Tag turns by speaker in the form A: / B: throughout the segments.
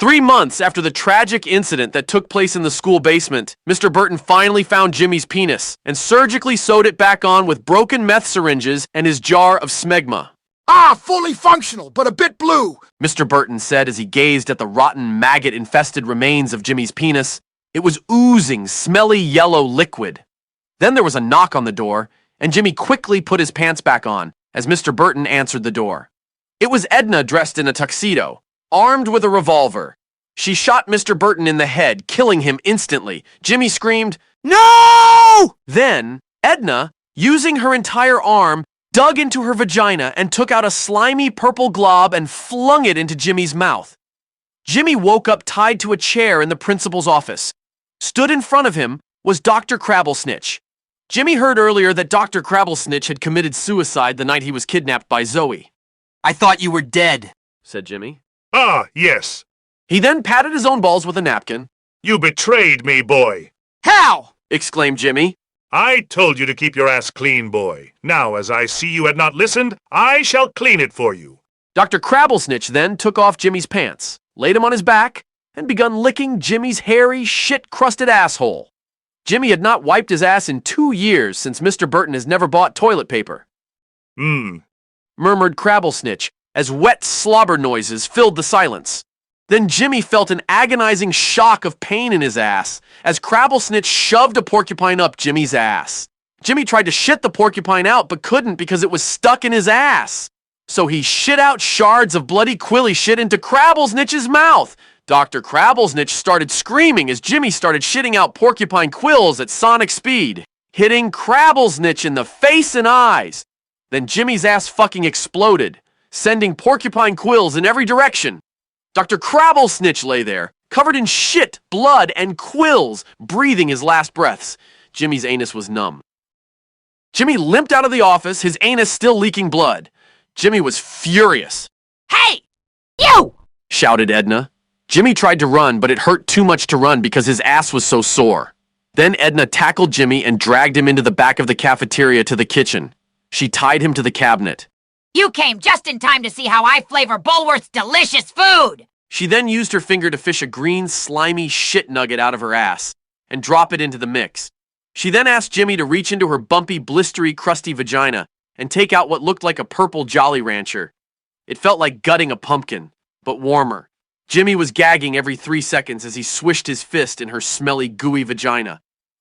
A: 3 months after the tragic incident that took place in the school basement, Mr. Burton finally found Jimmy's penis and surgically sewed it back on with broken meth syringes and his jar of smegma.
B: Ah, fully functional, but a bit blue,
A: Mr. Burton said as he gazed at the rotten, maggot-infested remains of Jimmy's penis. It was oozing smelly yellow liquid. Then there was a knock on the door, and Jimmy quickly put his pants back on as Mr. Burton answered the door. It was Edna dressed in a tuxedo, armed with a revolver. She shot Mr. Burton in the head, killing him instantly. Jimmy screamed, "No!" Then, Edna, using her entire arm, dug into her vagina and took out a slimy purple glob and flung it into Jimmy's mouth. Jimmy woke up tied to a chair in the principal's office. Stood in front of him was Dr. Crabblesnitch. Jimmy heard earlier that Dr. Crabblesnitch had committed suicide the night he was kidnapped by Zoe.
C: "I thought you were dead,"
A: said Jimmy.
D: "Ah, yes.
A: He then patted his own balls with a napkin.
D: You betrayed me, boy."
C: "How?"
A: exclaimed Jimmy.
D: "I told you to keep your ass clean, boy. Now, as I see you had not listened, I shall clean it for you."
A: Dr. Crabblesnitch then took off Jimmy's pants, laid him on his back, and begun licking Jimmy's hairy, shit-crusted asshole. Jimmy had not wiped his ass in 2 years since Mr. Burton has never bought toilet paper. Murmured Crabblesnitch as wet slobber noises filled the silence. Then Jimmy felt an agonizing shock of pain in his ass as Crabblesnitch shoved a porcupine up Jimmy's ass. Jimmy tried to shit the porcupine out but couldn't because it was stuck in his ass. So he shit out shards of bloody quilly shit into Crabblesnitch's mouth. Dr. Crabblesnitch started screaming as Jimmy started shitting out porcupine quills at sonic speed, hitting Crabblesnitch in the face and eyes. Then Jimmy's ass fucking exploded, sending porcupine quills in every direction. Dr. Crabblesnitch lay there, covered in shit, blood, and quills, breathing his last breaths. Jimmy's anus was numb. Jimmy limped out of the office, his anus still leaking blood. Jimmy was furious.
E: "Hey, you!"
A: shouted Edna. Jimmy tried to run, but it hurt too much to run because his ass was so sore. Then Edna tackled Jimmy and dragged him into the back of the cafeteria to the kitchen. She tied him to the cabinet.
E: "You came just in time to see how I flavor Bulworth's delicious food!"
A: She then used her finger to fish a green, slimy shit nugget out of her ass and drop it into the mix. She then asked Jimmy to reach into her bumpy, blistery, crusty vagina and take out what looked like a purple Jolly Rancher. It felt like gutting a pumpkin, but warmer. Jimmy was gagging every 3 seconds as he swished his fist in her smelly, gooey vagina,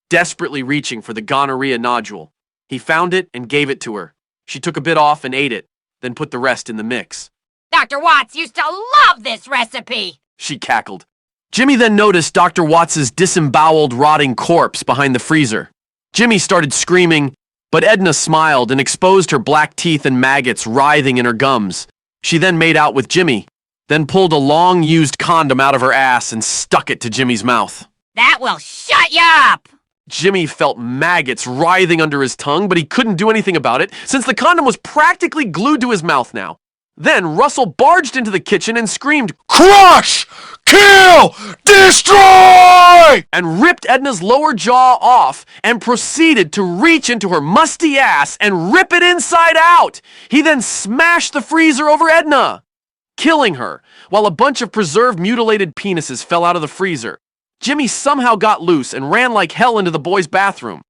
A: desperately reaching for the gonorrhea nodule. He found it and gave it to her. She took a bit off and ate it, then put the rest in the mix.
E: "Dr. Watts used to love this recipe!"
A: She cackled. Jimmy then noticed Dr. Watts's disemboweled, rotting corpse behind the freezer. Jimmy started screaming, but Edna smiled and exposed her black teeth and maggots writhing in her gums. She then made out with Jimmy, then pulled a long-used condom out of her ass and stuck it to Jimmy's mouth.
E: "That will shut you up!"
A: Jimmy felt maggots writhing under his tongue, but he couldn't do anything about it since the condom was practically glued to his mouth now. Then Russell barged into the kitchen and screamed,
B: crush, kill, destroy,
A: and ripped Edna's lower jaw off and proceeded to reach into her musty ass and rip it inside out. He then smashed the freezer over Edna, killing her, while a bunch of preserved mutilated penises fell out of the freezer. Jimmy somehow got loose and ran like hell into the boys' bathroom.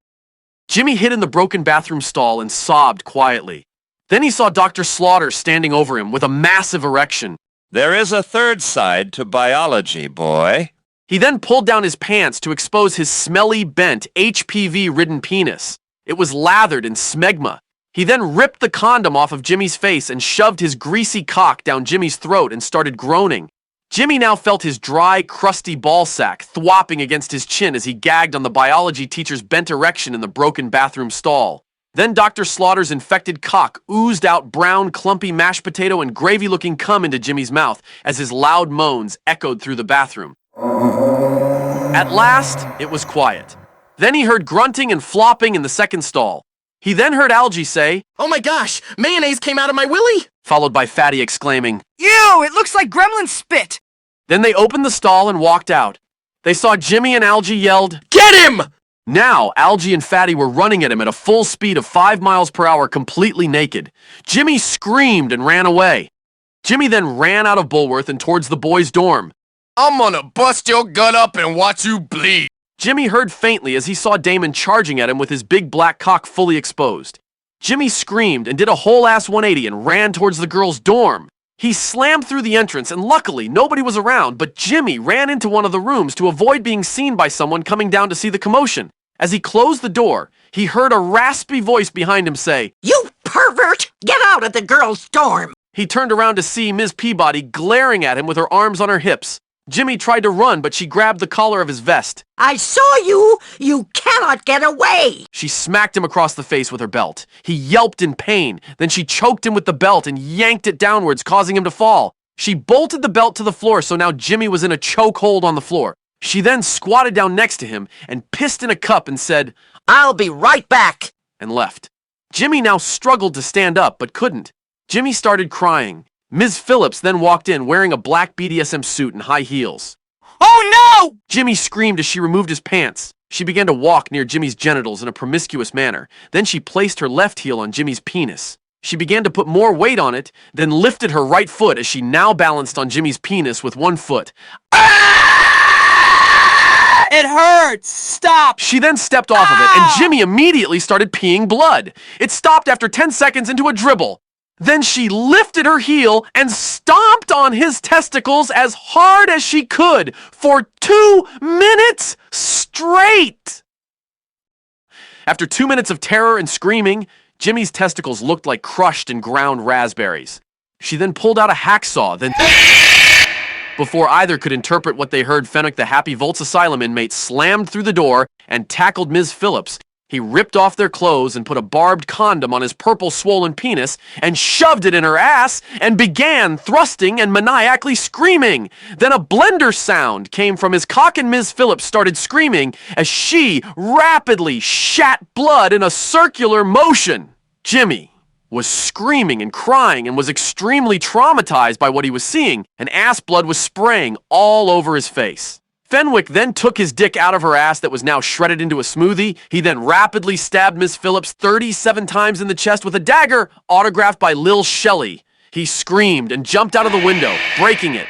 A: Jimmy hid in the broken bathroom stall and sobbed quietly. Then he saw Dr. Slaughter standing over him with a massive erection.
F: "There is a third side to biology, boy."
A: He then pulled down his pants to expose his smelly, bent, HPV-ridden penis. It was lathered in smegma. He then ripped the condom off of Jimmy's face and shoved his greasy cock down Jimmy's throat and started groaning. Jimmy now felt his dry, crusty ballsack thwopping against his chin as he gagged on the biology teacher's bent erection in the broken bathroom stall. Then Dr. Slaughter's infected cock oozed out brown, clumpy mashed potato and gravy-looking cum into Jimmy's mouth as his loud moans echoed through the bathroom. At last, it was quiet. Then he heard grunting and flopping in the second stall. He then heard Algie say,
C: "Oh my gosh, mayonnaise came out of my willy!"
A: followed by Fatty exclaiming,
G: "Ew, it looks like gremlin spit!"
A: Then they opened the stall and walked out. They saw Jimmy and Algie yelled,
C: "Get him!"
A: Now, Algie and Fatty were running at him at a full speed of 5 miles per hour completely naked. Jimmy screamed and ran away. Jimmy then ran out of Bulworth and towards the boys' dorm.
C: I'm gonna bust your gut up and watch you bleed.
A: Jimmy heard faintly as he saw Damon charging at him with his big black cock fully exposed. Jimmy screamed and did a whole-ass 180 and ran towards the girls' dorm. He slammed through the entrance and luckily nobody was around, but Jimmy ran into one of the rooms to avoid being seen by someone coming down to see the commotion. As he closed the door, he heard a raspy voice behind him say,
H: "You pervert! Get out of the girls' dorm!"
A: He turned around to see Ms. Peabody glaring at him with her arms on her hips. Jimmy tried to run, but she grabbed the collar of his vest.
H: "I saw you! You cannot get away!"
A: She smacked him across the face with her belt. He yelped in pain. Then she choked him with the belt and yanked it downwards, causing him to fall. She bolted the belt to the floor, so now Jimmy was in a chokehold on the floor. She then squatted down next to him and pissed in a cup and said,
H: "I'll be right back!"
A: and left. Jimmy now struggled to stand up, but couldn't. Jimmy started crying. Ms. Phillips then walked in wearing a black BDSM suit and high heels.
C: Oh no!
A: Jimmy screamed as she removed his pants. She began to walk near Jimmy's genitals in a promiscuous manner. Then she placed her left heel on Jimmy's penis. She began to put more weight on it, then lifted her right foot as she now balanced on Jimmy's penis with one foot.
C: It hurts! Stop!
A: She then stepped off of it, and Jimmy immediately started peeing blood. It stopped after 10 seconds into a dribble. Then she lifted her heel and stomped on his testicles as hard as she could for 2 minutes straight. After 2 minutes of terror and screaming, Jimmy's testicles looked like crushed and ground raspberries. She then pulled out a hacksaw, then... Before either could interpret what they heard, Fenwick, the Happy Volts Asylum inmate, slammed through the door and tackled Ms. Phillips. He ripped off their clothes and put a barbed condom on his purple swollen penis and shoved it in her ass and began thrusting and maniacally screaming. Then a blender sound came from his cock and Ms. Phillips started screaming as she rapidly shat blood in a circular motion. Jimmy was screaming and crying and was extremely traumatized by what he was seeing, and ass blood was spraying all over his face. Fenwick then took his dick out of her ass that was now shredded into a smoothie. He then rapidly stabbed Miss Phillips 37 times in the chest with a dagger autographed by Lil Shelley. He screamed and jumped out of the window, breaking it.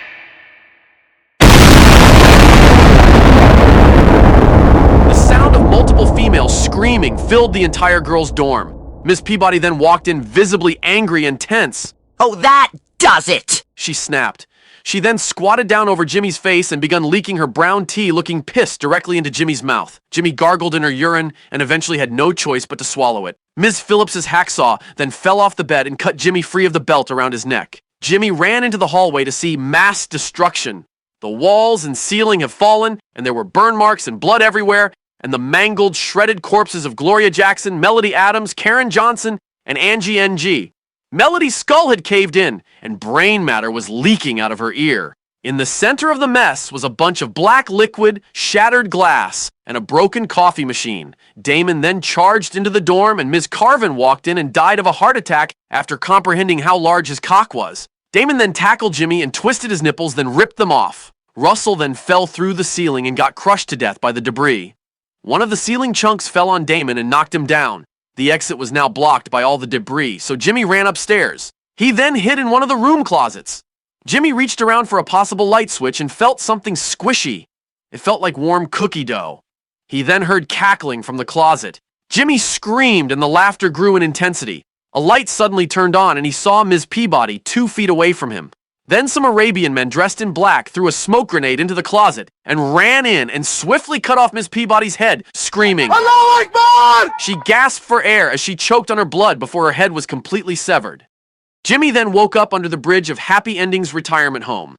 A: The sound of multiple females screaming filled the entire girls' dorm. Miss Peabody then walked in visibly angry and tense.
H: "Oh, that does it!"
A: She snapped. She then squatted down over Jimmy's face and began leaking her brown tea looking piss directly into Jimmy's mouth. Jimmy gargled in her urine and eventually had no choice but to swallow it. Ms. Phillips's hacksaw then fell off the bed and cut Jimmy free of the belt around his neck. Jimmy ran into the hallway to see mass destruction. The walls and ceiling have fallen, and there were burn marks and blood everywhere, and the mangled, shredded corpses of Gloria Jackson, Melody Adams, Karen Johnson, and Angie N.G. Melody's skull had caved in, and brain matter was leaking out of her ear. In the center of the mess was a bunch of black liquid, shattered glass, and a broken coffee machine. Damon then charged into the dorm, and Ms. Carvin walked in and died of a heart attack after comprehending how large his cock was. Damon then tackled Jimmy and twisted his nipples, then ripped them off. Russell then fell through the ceiling and got crushed to death by the debris. One of the ceiling chunks fell on Damon and knocked him down. The exit was now blocked by all the debris, so Jimmy ran upstairs. He then hid in one of the room closets. Jimmy reached around for a possible light switch and felt something squishy. It felt like warm cookie dough. He then heard cackling from the closet. Jimmy screamed and the laughter grew in intensity. A light suddenly turned on and he saw Ms. Peabody 2 feet away from him. Then some Arabian men dressed in black threw a smoke grenade into the closet and ran in and swiftly cut off Ms. Peabody's head, screaming,
B: Allahu Akbar!
A: She gasped for air as she choked on her blood before her head was completely severed. Jimmy then woke up under the bridge of Happy Endings retirement home.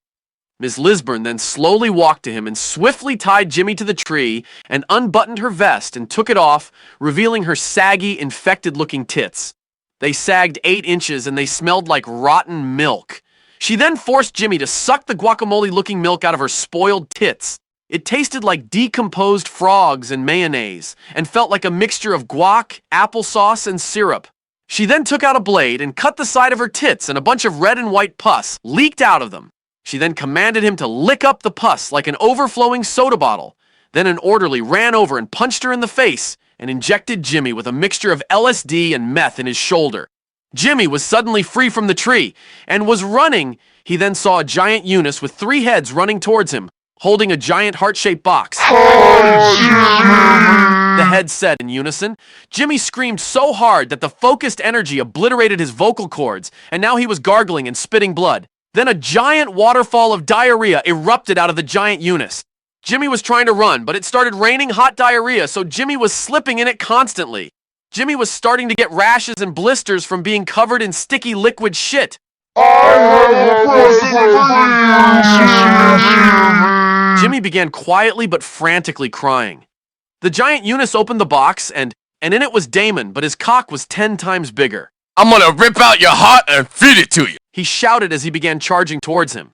A: Ms. Lisburn then slowly walked to him and swiftly tied Jimmy to the tree and unbuttoned her vest and took it off, revealing her saggy, infected-looking tits. They sagged 8 inches and they smelled like rotten milk. She then forced Jimmy to suck the guacamole-looking milk out of her spoiled tits. It tasted like decomposed frogs and mayonnaise, and felt like a mixture of guac, applesauce, and syrup. She then took out a blade and cut the side of her tits, and a bunch of red and white pus leaked out of them. She then commanded him to lick up the pus like an overflowing soda bottle. Then an orderly ran over and punched her in the face, and injected Jimmy with a mixture of LSD and meth in his shoulder. Jimmy was suddenly free from the tree and was running. He then saw a giant Eunice with 3 heads running towards him, holding a giant heart-shaped box. The heads said in unison. Jimmy screamed so hard that the focused energy obliterated his vocal cords, and now he was gargling and spitting blood. Then a giant waterfall of diarrhea erupted out of the giant Eunice. Jimmy was trying to run, but it started raining hot diarrhea, so Jimmy was slipping in it constantly. Jimmy was starting to get rashes and blisters from being covered in sticky liquid shit. Jimmy began quietly but frantically crying. The giant Eunice opened the box, and in it was Damon, but his cock was 10 times bigger.
C: I'm gonna rip out your heart and feed it to you.
A: He shouted as he began charging towards him.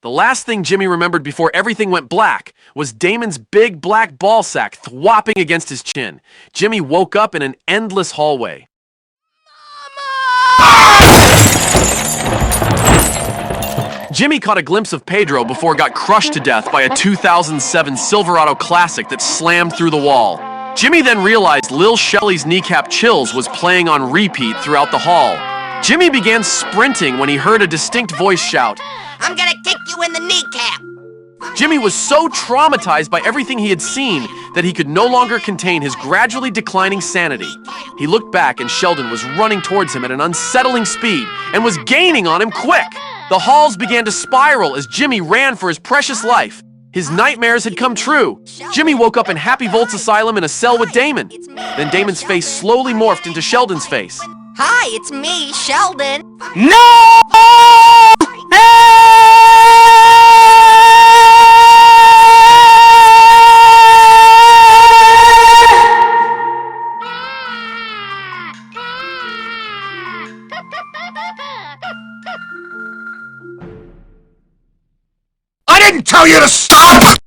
A: The last thing Jimmy remembered before everything went black was Damon's big black ballsack thwopping against his chin. Jimmy woke up in an endless hallway. Jimmy caught a glimpse of Pedro before it got crushed to death by a 2007 Silverado Classic that slammed through the wall. Jimmy then realized Lil Shelly's Kneecap Chills was playing on repeat throughout the hall. Jimmy began sprinting when he heard a distinct voice shout,
H: I'm gonna kick you in the kneecap.
A: Jimmy was so traumatized by everything he had seen that he could no longer contain his gradually declining sanity. He looked back and Sheldon was running towards him at an unsettling speed and was gaining on him quick. The halls began to spiral as Jimmy ran for his precious life. His nightmares had come true. Jimmy woke up in Happy Volts Asylum in a cell with Damon. Then Damon's face slowly morphed into Sheldon's face.
H: Hi, it's me, Sheldon.
C: No!
B: I didn't tell you to stop!